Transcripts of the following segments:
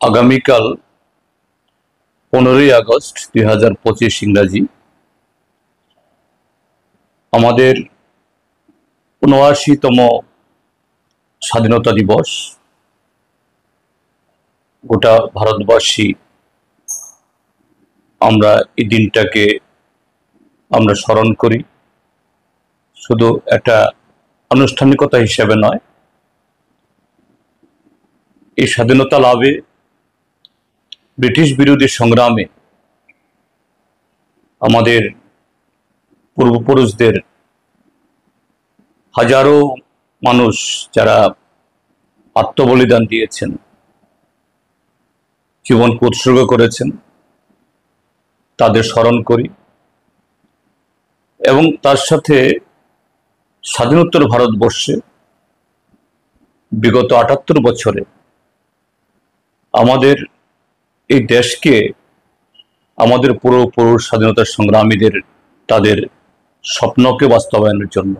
আগামীকাল 15ই আগস্ট 2025 ইংরাজি আমাদের ৭৯তম স্বাধীনতা দিবস। গোটা ভারতবাসী আমরা এই দিনটাকে আমরা স্মরণ করি, শুধু একটা আনুষ্ঠানিকতা হিসেবে নয়। এই স্বাধীনতা লাভে ব্রিটিশ বিরোধী সংগ্রামে আমাদের পূর্বপুরুষদের হাজারো মানুষ যারা আত্মবলিদান দিয়েছেন, জীবনকে উৎসর্গ করেছেন, তাদের স্মরণ করি। এবং তার সাথে স্বাধীনোত্তর ভারতবর্ষে বিগত ৭৮ বছরে আমাদের এই দেশকে, আমাদের পূর্বপুরুষ স্বাধীনতা সংগ্রামীদের তাদের স্বপ্নকে বাস্তবায়নের জন্য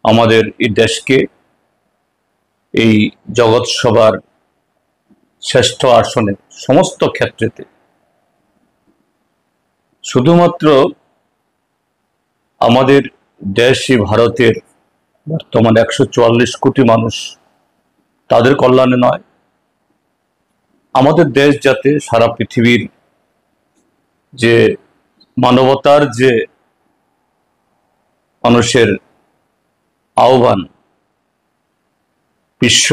আমাদের এই দেশকে এই জগৎ সভার শ্রেষ্ঠ আসনে সমস্ত ক্ষেত্রেতে শুধুমাত্র আমাদের দেশই ভারতের বর্তমান ১৪৪ কোটি মানুষ তাদের কল্যাণে নয়, আমাদের দেশ যাতে সারা পৃথিবীর যে মানবতার যে মানুষের আহ্বান, বিশ্ব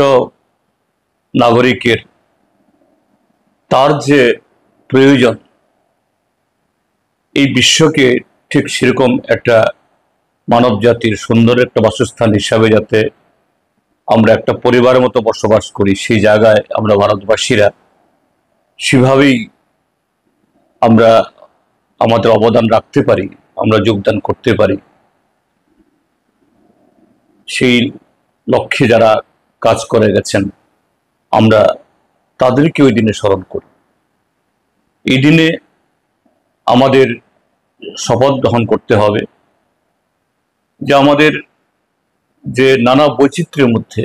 নাগরিকের তার যে প্রয়োজন, এই বিশ্বকে ঠিক সেরকম একটা মানব জাতির সুন্দর একটা বাসস্থান হিসাবে যাতে আমরা একটা পরিবারের মতো বসবাস করি, সেই জায়গায় আমরা ভারতবাসীরা সেভাবেই আমরা আমাদের অবদান রাখতে পারি, আমরা যোগদান করতে পারি। সেই লক্ষ্যে যারা কাজ করে গেছেন আমরা তাদেরকে ওই দিনে স্মরণ করি। এই দিনে আমাদের শপথ গ্রহণ করতে হবে যে আমাদের যে নানা বৈচিত্র্যের মধ্যে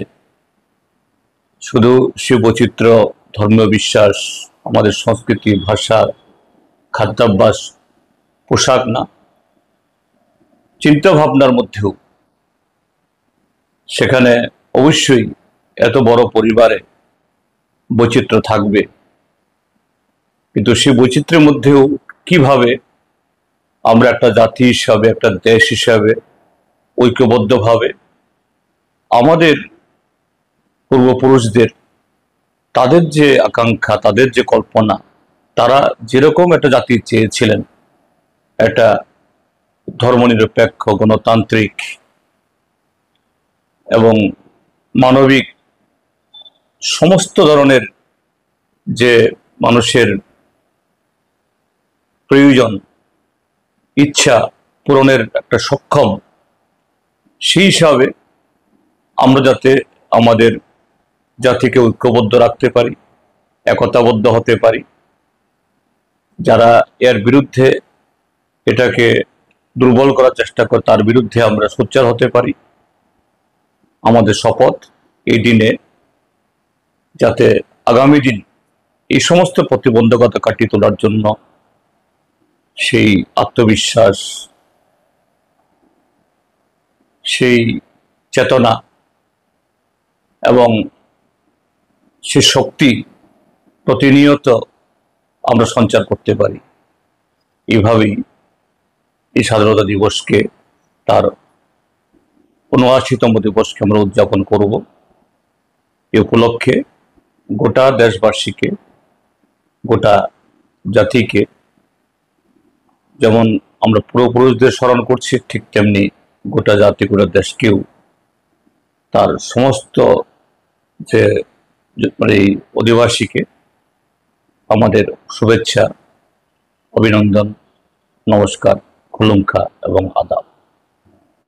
শুধু সে বৈচিত্র্য ধর্মীয় বিশ্বাস, আমাদের সংস্কৃতি, ভাষা, খাদ্যাভ্যাস, পোশাক না, চিন্তা ভাবনার মধ্যেও সেখানে অবশ্যই এত বড় পরিবারে বৈচিত্র্য থাকবে, কিন্তু সেই বৈচিত্র্যের মধ্যেও কিভাবে আমরা একটা জাতি হিসাবে, একটা দেশ হিসাবে ঐক্যবদ্ধভাবে আমাদের পূর্বপুরুষদের তাদের যে আকাঙ্ক্ষা, তাদের যে কল্পনা, তারা যেরকম একটা জাতি চেয়েছিলেন, একটা ধর্মনিরপেক্ষ, গণতান্ত্রিক এবং মানবিক সমস্ত ধরনের যে মানুষের প্রয়োজন, ইচ্ছা পূরণের একটা সক্ষম, সেই হিসাবে আমরা যাতে আমাদের জাতিকে ঐক্যবদ্ধ রাখতে পারি, একতাবদ্ধ হতে পারি, যারা এর বিরুদ্ধে এটাকে দুর্বল করার চেষ্টা করে তার বিরুদ্ধে আমরা সোচ্চার হতে পারি। আমাদের শপথ এই দিনে যাতে আগামী দিন এই সমস্ত প্রতিবন্ধকতা কাটিয়ে তোলার জন্য সেই আত্মবিশ্বাস, সেই চেতনা এবং সে শক্তি প্রতিনিয়ত আমরা সঞ্চার করতে পারি। এইভাবেই এই স্বাধীনতা দিবসকে, তার ৭৯তম দিবসকে আমরা উদযাপন করব। এ উপলক্ষে গোটা দেশবাসীকে, গোটা জাতিকে যেমন আমরা পূর্বপুরুষদের স্মরণ করছি, ঠিক তেমনি গোটা জাতি, গোটা দেশকেও তার সমস্ত যে এই অধিবাসীকে আমাদের শুভেচ্ছা, অভিনন্দন, নমস্কার, খুলুমখা এবং আদাব।